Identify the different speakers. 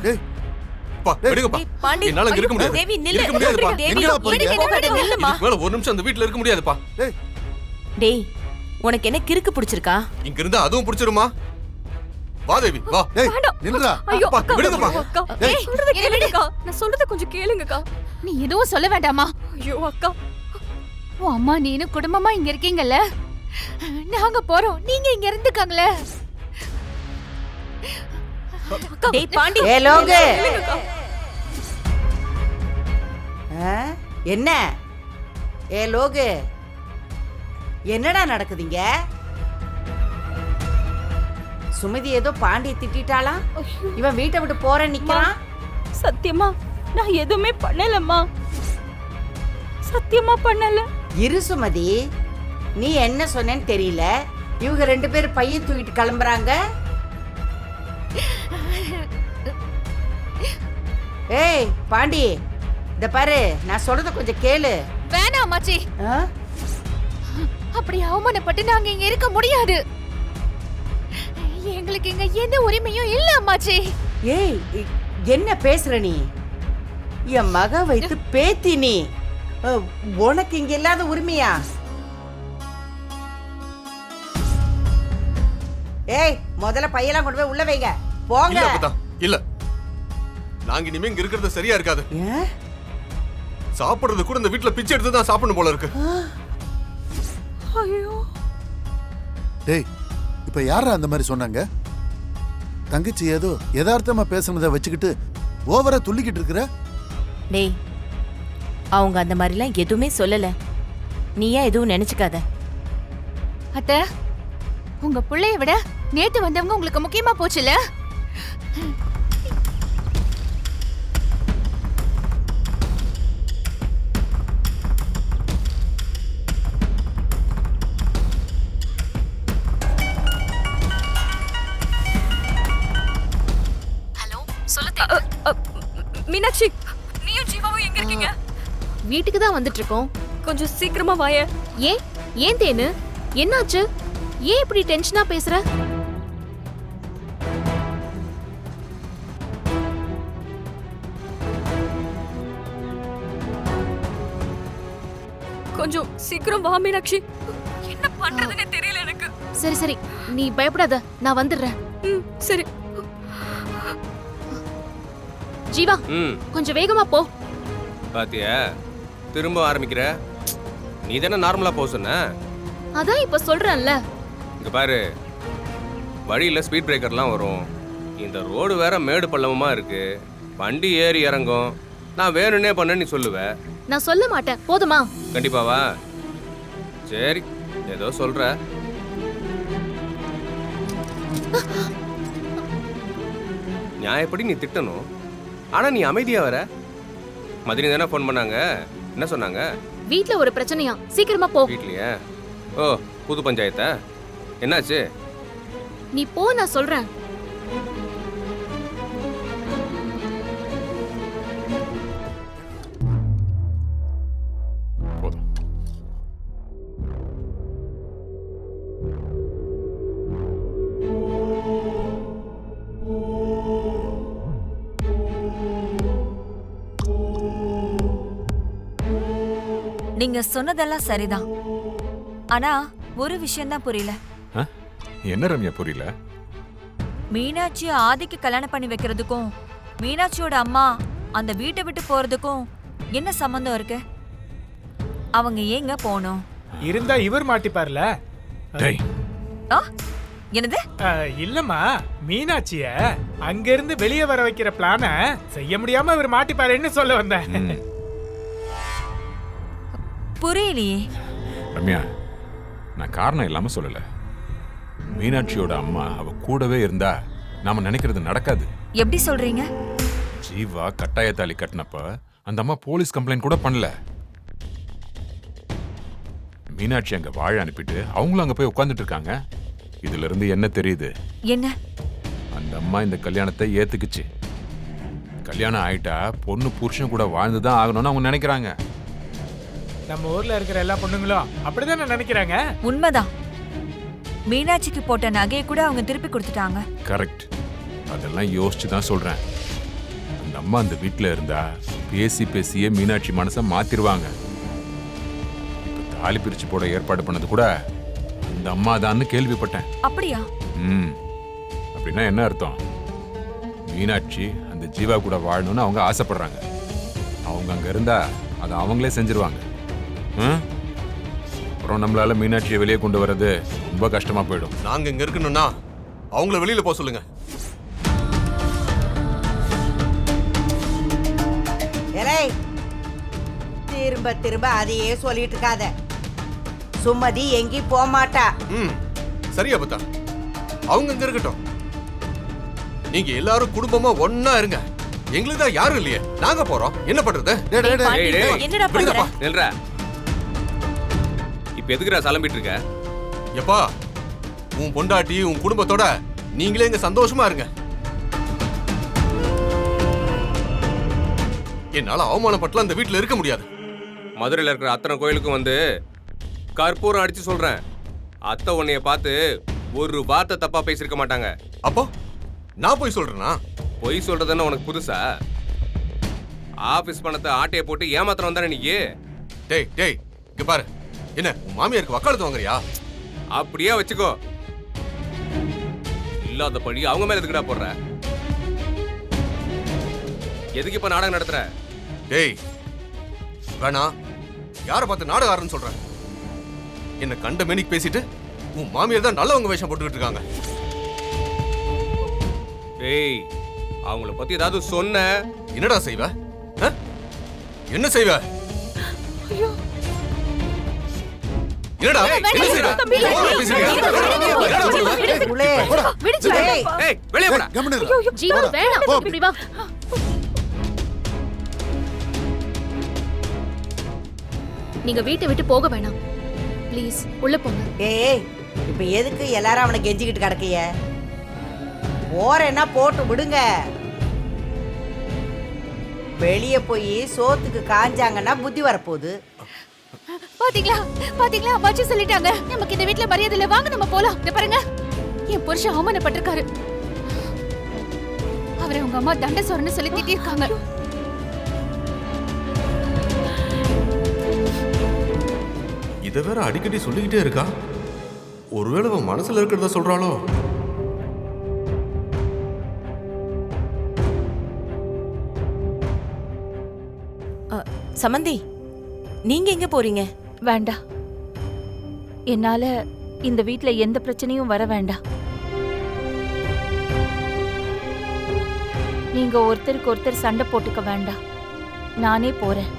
Speaker 1: டேய்
Speaker 2: பா விடுங்கப்பா.
Speaker 3: பாண்டி
Speaker 2: என்னால இங்க இருக்க முடியாது.
Speaker 3: தேவி நில்லு.
Speaker 2: இருக்க முடியாதுப்பா.
Speaker 3: தேவி
Speaker 1: எங்கடா போறீங்க?
Speaker 3: போகாத நில்லுமா.
Speaker 2: இதுக்கு மேல ஒரு நிமிஷம் அந்த வீட்ல இருக்க முடியாதுப்பா.
Speaker 1: டேய்
Speaker 3: டேய் உனக்கு என்ன கிறுக்கு பிடிச்சிருக்கா?
Speaker 2: இங்க இருந்தா அதுவும் பிடிச்சிருமா? வா தேவி வா.
Speaker 1: டேய் நில்லுடா.
Speaker 4: ஐயோ
Speaker 2: அப்பா,
Speaker 4: அக்கா,
Speaker 2: விடுங்கப்பா.
Speaker 4: அக்கா,
Speaker 1: டேய்.
Speaker 4: சொல்றத கேளுங்கக்கா. நான் சொல்றத கொஞ்சம் கேளுங்கக்கா.
Speaker 5: நீ எதுவும் சொல்ல வேண்டாமா?
Speaker 4: ஐயோ அக்கா,
Speaker 5: உன் அம்மா நீனும் குடும்பமா இங்க இருக்கீங்கல்ல, நாங்க போறோம், நீங்க இங்க இருந்துக்கங்களே.
Speaker 3: டேய் பாண்டி
Speaker 6: ஏ லோகு,
Speaker 4: கேளுங்கக்கா.
Speaker 6: என்ன ஏ லோகு, என்னடா நடக்குதுங்க? சுமதி ஏதோ பாண்டிய திட்டாளாம், இவன் வீட்டை விட்டு போற நிக்கிறான்.
Speaker 4: சத்தியமா நான் எதுவுமே பண்ணலம்மா, சத்தியமா பண்ணல.
Speaker 6: இரு சுமதி, நீ என்ன சொன்னேன்னு தெரியல. இவங்க 2 பேரும் பையன் தூக்கிட்டு கிளம்புறாங்க. ஏய் பாண்டி, இத பாரு, நான் சொல்றத கொஞ்சம் கேளு.
Speaker 5: வேணாம் அம்மாச்சி,
Speaker 6: ஆ?
Speaker 5: அப்படி அவமானப்பட்டு நாங்க இங்க இருக்க முடியாது. எங்களுக்கு இங்க எந்த உரிமையும் இல்ல அம்மாச்சி.
Speaker 6: ஏய் என்ன பேசுற நீ? என் மக வைத்து பேத்தி நீ. உனக்கு இங்க இல்லாத உரிமையா? ஏய் முதல்ல பையெல்லாம் கொண்டு போய் உள்ள வைங்க, போங்க.
Speaker 2: இல்ல அப்பதா. இல்ல. நாங்க இனிமே இங்க இருக்கிறது சரியா இருக்காது.
Speaker 6: ஏன்?
Speaker 2: சாப்பிடுறது கூட இந்த வீட்ல பிச்சை எடுத்து தான் சாப்பிடணும் போல இருக்கு.
Speaker 4: ஐயோ
Speaker 1: டேய் இப்ப யாரா அந்த மாதிரி சொன்னாங்க? தங்கச்சி ஏதோ யதார்த்தமா பேசுனதை வச்சுக்கிட்டு ஓவரா துள்ளிக்கிட்டு இருக்கிற.
Speaker 3: டேய் அவங்க அந்த மாதிரிலாம் எதுவுமே சொல்லல, நீயா எதுவும் நினைச்சுக்காத.
Speaker 5: அத்தை, உங்க பிள்ளைய விட நேத்து வந்தவங்க உங்களுக்கு முக்கியமா போச்சுல.
Speaker 4: மீனாட்சி, நீயும் ஜீவாவும் எங்க இருக்கீங்க?
Speaker 7: வீட்டுக்கு தான் வந்துட்டு இருக்கோம்.
Speaker 4: கொஞ்சம் சீக்கிரமா வாய.
Speaker 7: ஏன் தேனு, என்னாச்சு? ஏன் இப்படி டென்ஷனா பேசுற?
Speaker 4: கொஞ்சம் சீக்கிரம் வா மீனாட்சி, என்ன பண்றதுன்னு தெரியல எனக்கு.
Speaker 7: சரி சரி, நீ பயப்படாத, நான் வந்துடுறேன்.
Speaker 4: சரி.
Speaker 7: ஜீவா, கொஞ்சம் வேகமா போ.
Speaker 8: பாத்தியா, திரும்ப ஆரம்பிக்கிற. நீ தானே நார்மலா போக சொன்ன.
Speaker 7: அதான் இப்ப சொல்றேன்ல.
Speaker 8: இங்க பாரு, வழியில ஸ்பீட் பிரேக்கர்லாம் வரும். இந்த ரோடு வேற மேடு பள்ளமா இருக்கு, வண்டி ஏறி இறங்கும். நான் வேணும்னே பண்ண நீ சொல்லுவ.
Speaker 7: நான் சொல்ல மாட்டேன், போதுமா?
Speaker 8: கண்டிப்பாவா? சரி, ஏதோ சொல்ற. நியாயப்படி நீ திட்டணும், ஆனா நீ அமைதியா வர. மதினி தானே ஃபோன் பண்ணாங்க, என்ன சொன்னாங்க?
Speaker 7: வீட்ல ஒரு பிரச்சனையா, சீக்கிரமா போ.
Speaker 8: வீட்லயா? ஓ, புது பஞ்சாயத்தா? என்னாச்சு?
Speaker 7: நீ போ, நான் சொல்றேன்.
Speaker 9: நீங்க சொன்னதெல்லாம் சரிதான், ஆனா ஒரு விஷயம் தான் புரியல.
Speaker 10: என்ன ரம்யா புரியல?
Speaker 9: மீனாட்சி ஆதிக்கு கல்யாணம் பண்ணி வைக்கிறதுக்கும் மீனாட்சியோட அம்மா அந்த வீட்டை விட்டு போறதுக்கும் என்ன சம்பந்தம் இருக்கு? அவங்க ஏங்க போகணும்?
Speaker 11: இருந்தா இவர் மாட்டிப்பார்ல.
Speaker 10: டேய்,
Speaker 9: என்னது?
Speaker 11: இல்லம்மா, மீனாட்சிய அங்க இருந்து வெளியே வர வைக்கிற பிளான செய்ய முடியாம இவர் மாட்டிப்பாருன்னு சொல்ல வந்தேன்.
Speaker 9: புரியலையே.
Speaker 10: ரம்யா, நான் காரணம் இல்லாம சொல்லல. மீனாட்சியோட அம்மா அவ கூடவே இருந்தா நாம நினைக்கிறது நடக்காது.
Speaker 9: எப்படி சொல்றீங்க?
Speaker 10: ஜீவா கட்டாய தாலி கட்டினப்ப அந்த அம்மா போலீஸ் கம்ப்ளைண்ட் கூட பண்ணல. மீனாட்சி அங்க வாழ அனுப்பிட்டு அவங்களும் அங்க போய் உட்கார்ந்துட்டு இருக்காங்க. இதுல இருந்து என்ன தெரியுது?
Speaker 9: என்ன?
Speaker 10: அந்த அம்மா இந்த கல்யாணத்தை ஏத்துக்குச்சு. கல்யாணம் ஆயிட்டா பொண்ணு புருஷன் கூட வாழ்ந்துதான் ஆகணும்னு அவங்க நினைக்கிறாங்க.
Speaker 11: நம்ம ஊர்ல இருக்கிற எல்லா பொண்ணுங்களும் அப்படிதான் நினைக்கிறாங்க.
Speaker 9: உண்மைதான். மீனாட்சிக்கு போட்ட நகையை கூட அவங்க திருப்பி கொடுத்துட்டாங்க.
Speaker 10: கரெக்ட். அதெல்லாம் யோசிச்சு தான் சொல்றேன். அந்த அம்மா அந்த வீட்டுல இருந்தா பேசி பேசியே மீனாட்சி மனசை மாத்திருவாங்க. இப்ப தாலி பிரிச்சு போட ஏற்பாடு பண்ணது கூட அந்த அம்மா தான்னு கேள்விப்பட்டேன்.
Speaker 9: அப்படியா?
Speaker 10: அப்படின்னா என்ன அர்த்தம்? மீனாட்சி அந்த ஜீவா கூட வாழணும்னு அவங்க ஆசைப்படுறாங்க. அவங்க அங்க இருந்தா அதை அவங்களே செஞ்சிருவாங்க. அப்புறம் நம்மளால மீனாட்சியை வெளியே கொண்டு வர்றது ரொம்ப கஷ்டமா போயிடும்.
Speaker 2: நாங்க இங்க இருக்கணும்னா அவங்கள வெளியில போக சொல்லுங்க.
Speaker 6: திரும்ப திரும்ப அதையே சொல்லிட்டு இருக்காத. சுமதி எங்கேயும் போக மாட்டா.
Speaker 2: சரியா பத்தா, அவங்க இங்க இருக்கட்டும். நீங்க எல்லாரும் குடும்பமா ஒன்னா இருங்க. எங்களுக்கு தான் யாரும் இல்லையே, நாங்க போறோம். என்ன பண்றது?
Speaker 3: என்னடா பண்ற?
Speaker 8: நில்றா. இப்ப எதுக்குடா சலம்பிட்டு இருக்க?
Speaker 2: எப்பா, உன் பொண்டாட்டி உன் குடும்பத்தோட நீங்களே இங்க சந்தோஷமா இருங்க. என்னால அவமானப்பட்டல அந்த வீட்டுல இருக்க முடியாது.
Speaker 8: மதுரையில் இருக்கிற அத்தனை கோயிலுக்கும் வந்து கற்பூரம் அடிச்சு சொல்றேன், அத்தை உன்னைய பார்த்து ஒரு வார்த்தை தப்பா பேசிருக்க மாட்டாங்க.
Speaker 2: அப்போ நான் போய் சொல்றேனா?
Speaker 8: பொய் சொல்றதுன்னு உனக்கு புதுசா? ஆபீஸ் பணத்தை ஆட்டையை போட்டு ஏமாத்திரம் வந்தானே நீ.
Speaker 2: டேய் டேய், இங்க பாரு. என்ன உன் மாமியாருக்கு வக்காலத்து வாங்குறியா?
Speaker 8: அப்படியே வச்சுக்கோ. இல்லாத பழி அவங்க மேல எதுக்குடா போடுற? எதுக்கு இப்ப நாடகம் நடத்துற?
Speaker 2: டேய் வேணா, யார பார்த்து நாடகம் ஆடுறேன்னு சொல்றேன்? என்ன கண்ட மேனிக்கு பேசிட்டு உன் மாமியார் தான் நல்லவங்க வேஷம் போட்டுக்கிட்டு இருக்காங்க.
Speaker 8: டேய், அவங்கள பத்தி ஏதாவது சொன்ன
Speaker 2: என்னடா செய்வ? என்ன செய்வ? என்னடா என்ன செய்வ?
Speaker 8: ஏய், வெளிய போடா.
Speaker 7: ஜீவா வேணாம், இப்படி வா. நீங்க வீட்டை விட்டு போக வேணாம் ப்ளீஸ், உள்ள போங்க.
Speaker 6: ஏய், இப்ப எதுக்கு எல்லாரும் அவனை கெஞ்சிக்கிட்டு கிடக்கைய? போறேன்னா போட்டு விடுங்க. வெளியே போய் சோத்துக்கு காஞ்சாங்கன்னா புத்தி வரப்போகுது.
Speaker 5: பாத்தீங்களா பாத்தீங்களா, அம்மாச்சி சொல்லிட்டாங்க நமக்கு இந்த வீட்ல மரியாதை இல்ல. வாங்க நம்ம போலாம். இத பாருங்க, என் புருஷன் அவமானப்பட்டிருக்காரு. அவரை உங்க அம்மா தண்டை சொரன்னு சொல்லி திட்டிருக்காங்க.
Speaker 2: இத வேற அடிக்கடி சொல்லிக்கிட்டே இருக்கா. ஒருவேளை அவன் மனசுல இருக்கிறத சொல்றாளோ?
Speaker 3: சமந்தி, நீங்க எங்க போறீங்க?
Speaker 5: வேண்டாம், என்னால இந்த வீட்ல எந்த பிரச்சனையும் வர வேண்டாம். நீங்க ஒருத்தருக்கு ஒருத்தர் சண்டை போட்டுக்க வேண்டாம். நானே போறேன்.